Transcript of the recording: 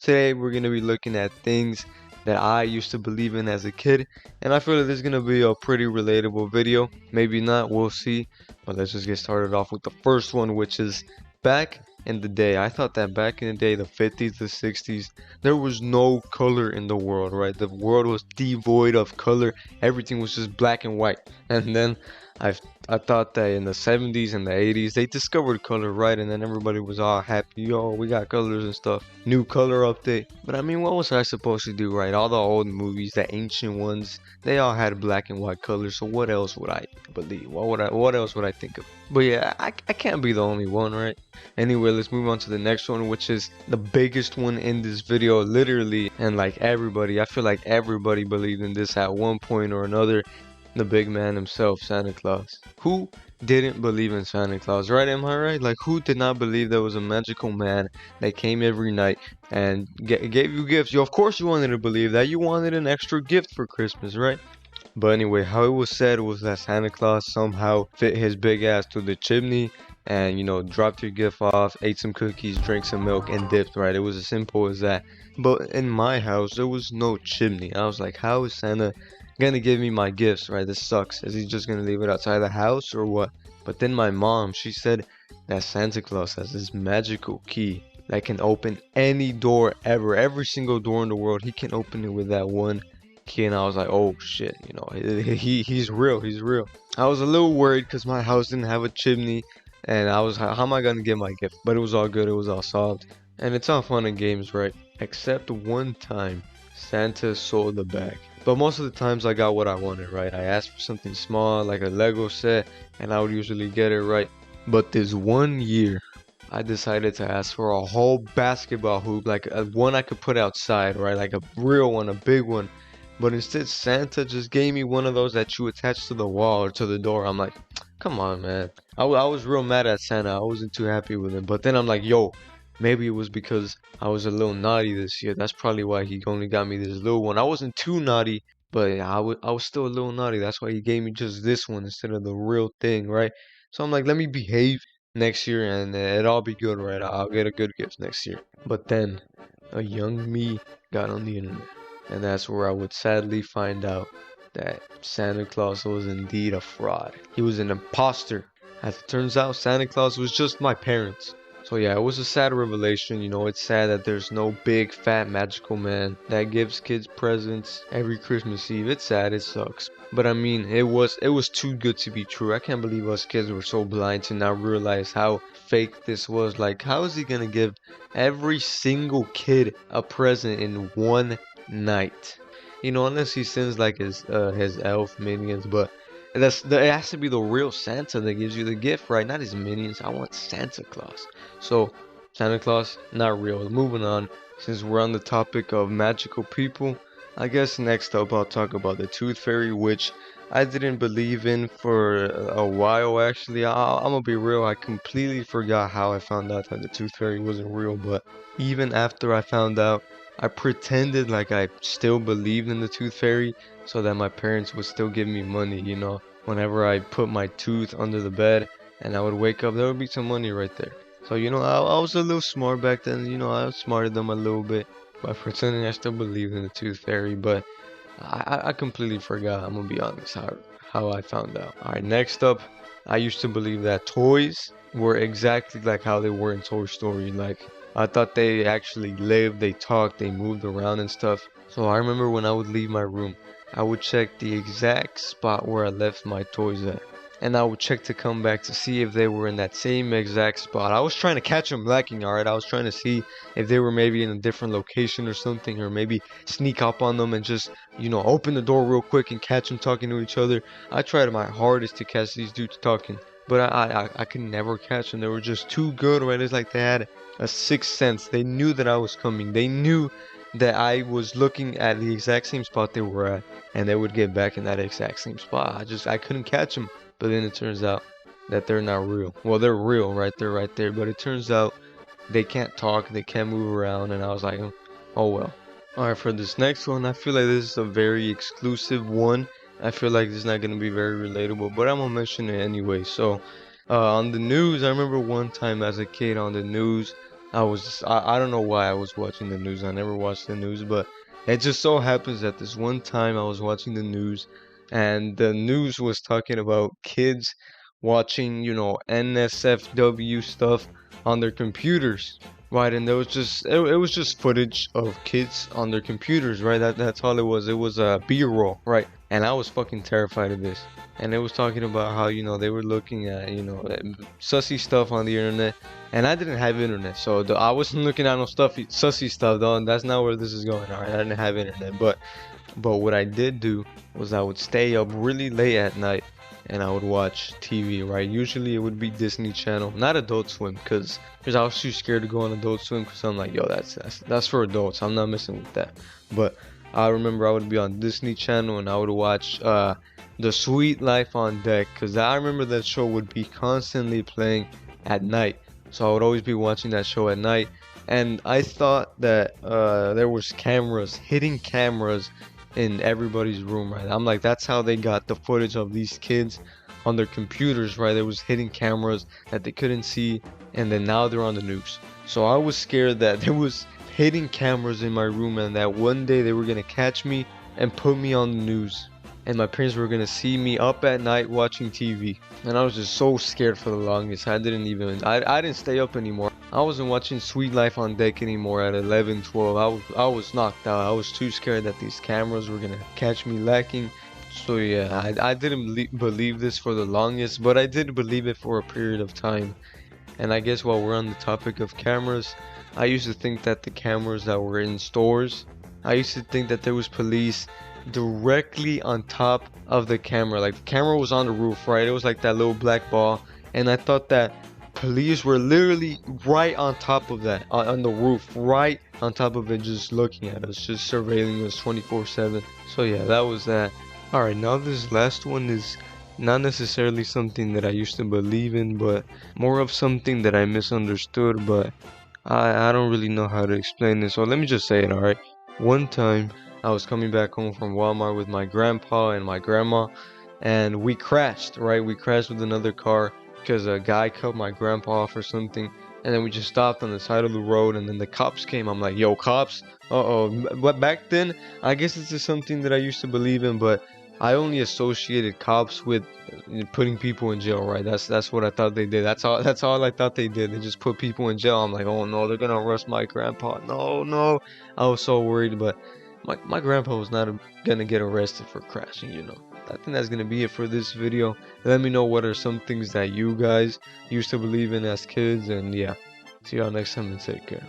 Today we're gonna be looking at things that I used to believe in as a kid, and I feel that this is gonna be a pretty relatable video. Maybe not, we'll see. But let's just get started off with the first one, which is back in the day. I thought that back in the day, the 50s, the 60s, there was no color in the world, right? The world was devoid of color. Everything was just black and white. And then I I thought that in the 70s and the 80s they discovered color, right? And then everybody was all happy, yo, we got colors and stuff. New color update. But I mean, what was I supposed to do, right? All the old movies, the ancient ones, they all had black and white colors. So what else would I believe? What else would I think of? But yeah, I can't be the only one, right? Anyway, let's move on to the next one, which is the biggest one in this video, literally. And like everybody, I feel like everybody believed in this at one point or another. The big man himself, Santa Claus. Who didn't believe in Santa Claus, right? Am I right? Like, who did not believe there was a magical man that came every night and gave you gifts? Of course you wanted to believe that. You wanted an extra gift for Christmas, right? But anyway, how it was said was that Santa Claus somehow fit his big ass through the chimney and, dropped your gift off, ate some cookies, drank some milk, and dipped, right? It was as simple as that. But in my house, there was no chimney. I was like, how is Santa gonna give me my gifts, right? This sucks. Is he just gonna leave it outside the house or what? But then my mom, she said that Santa Claus has this magical key that can open any door ever, every single door in the world. He can open it with that one key, and I was like, oh shit, he's real, he's real. I was a little worried because my house didn't have a chimney, and I was, how am I gonna get my gift? But it was all good, it was all solved, and it's all fun and games, right? Except one time, Santa sold the bag. But most of the times I got what I wanted, right? I asked for something small like a Lego set and I would usually get it, right? But this one year I decided to ask for a whole basketball hoop, like one I could put outside, right? Like a real one, a big one. But instead Santa just gave me one of those that you attach to the wall or to the door. I'm like, come on, man. I was real mad at Santa. I wasn't too happy with him. But then I'm like, yo, maybe it was because I was a little naughty this year. That's probably why he only got me this little one. I wasn't too naughty, but I was still a little naughty. That's why he gave me just this one instead of the real thing, right? So I'm like, let me behave next year and it'll all be good, right? I'll get a good gift next year. But then a young me got on the internet, and that's where I would sadly find out that Santa Claus was indeed a fraud. He was an imposter. As it turns out, Santa Claus was just my parents. So yeah, it was a sad revelation. It's sad that there's no big fat magical man that gives kids presents every Christmas Eve. It's sad, it sucks. But I mean, it was too good to be true. I can't believe us kids were so blind to not realize how fake this was. Like, how is he gonna give every single kid a present in one night? Unless he sends like his elf minions, but it has to be the real Santa that gives you the gift, right? Not his minions. I want Santa Claus. So Santa Claus, not real. Moving on, since we're on the topic of magical people, I guess next up I'll talk about the Tooth Fairy, which I didn't believe in for a while. Actually, I'm gonna be real. I completely forgot how I found out that the Tooth Fairy wasn't real. But even after I found out, I pretended like I still believed in the Tooth Fairy so that my parents would still give me money, whenever I put my tooth under the bed and I would wake up, there would be some money right there. So, I was a little smart back then, I outsmarted them a little bit by pretending I still believed in the Tooth Fairy, but I completely forgot, I'm gonna be honest, how I found out. Alright, next up, I used to believe that toys were exactly like how they were in Toy Story. Like, I thought they actually lived, they talked, they moved around and stuff. So I remember when I would leave my room, I would check the exact spot where I left my toys at. And I would check to come back to see if they were in that same exact spot. I was trying to catch them lacking, alright? I was trying to see if they were maybe in a different location or something, or maybe sneak up on them and just, open the door real quick and catch them talking to each other. I tried my hardest to catch these dudes talking, but I could never catch them. They were just too good, right? It's like they had a sixth sense. They knew that I was coming. They knew that I was looking at the exact same spot they were at, and they would get back in that exact same spot. I couldn't catch them. But then it turns out that they're not real. Well, they're real, right? They're right there. But it turns out they can't talk, they can't move around, and I was like, oh well. Alright, for this next one, I feel like this is a very exclusive one. I feel like this is not going to be very relatable, but I'm going to mention it anyway. So, on the news, I remember one time as a kid on the news, I don't know why I was watching the news. I never watched the news, but it just so happens that this one time I was watching the news, and the news was talking about kids watching, NSFW stuff on their computers, right? And there was it was just footage of kids on their computers, right? That's all it was. It was a B-roll, right? And I was fucking terrified of this. And it was talking about how, they were looking at, sussy stuff on the internet, and I didn't have internet, so I wasn't looking at no sussy stuff, though. And that's not where this is going. All right, I didn't have internet, but what I did do was I would stay up really late at night, and I would watch TV. Right, usually it would be Disney Channel, not Adult Swim, because I was too scared to go on Adult Swim, because I'm like, yo, that's for adults. I'm not messing with that. But I remember I would be on Disney Channel, and I would watch The Sweet Life on Deck, because I remember that show would be constantly playing at night. So I would always be watching that show at night, and I thought that there was hidden cameras in everybody's room, right? I'm like, that's how they got the footage of these kids on their computers, right? There was hidden cameras that they couldn't see, and then now they're on the news. So I was scared that there was hidden cameras in my room, and that one day they were gonna catch me and put me on the news, and my parents were gonna see me up at night watching TV. And I was just so scared for the longest. I didn't stay up anymore. I wasn't watching Sweet Life on Deck anymore at 11, 12. I was knocked out. I was too scared that these cameras were gonna catch me lacking. So yeah, I didn't believe this for the longest, but I did believe it for a period of time. And I guess while we're on the topic of cameras, I used to think that the cameras that were in stores, I used to think that there was police directly on top of the camera. Like, the camera was on the roof, right? It was like that little black ball, and I thought that police were literally right on top of that, on the roof, right on top of it, just looking at us, just surveilling us 24/7. So yeah, that was that. Alright, now this last one is not necessarily something that I used to believe in, but more of something that I misunderstood, but I don't really know how to explain this, so let me just say it, alright? One time, I was coming back home from Walmart with my grandpa and my grandma, and we crashed, right? We crashed with another car because a guy cut my grandpa off or something, and then we just stopped on the side of the road, and then the cops came. I'm like, yo, cops? Uh-oh. But back then, I guess this is something that I used to believe in, but I only associated cops with putting people in jail, right? That's what I thought they did. That's all I thought they did. They just put people in jail. I'm like, oh no, they're gonna arrest my grandpa. No, no. I was so worried, but my grandpa was not gonna get arrested for crashing. I think that's gonna be it for this video. Let me know what are some things that you guys used to believe in as kids, and yeah, see y'all next time and take care.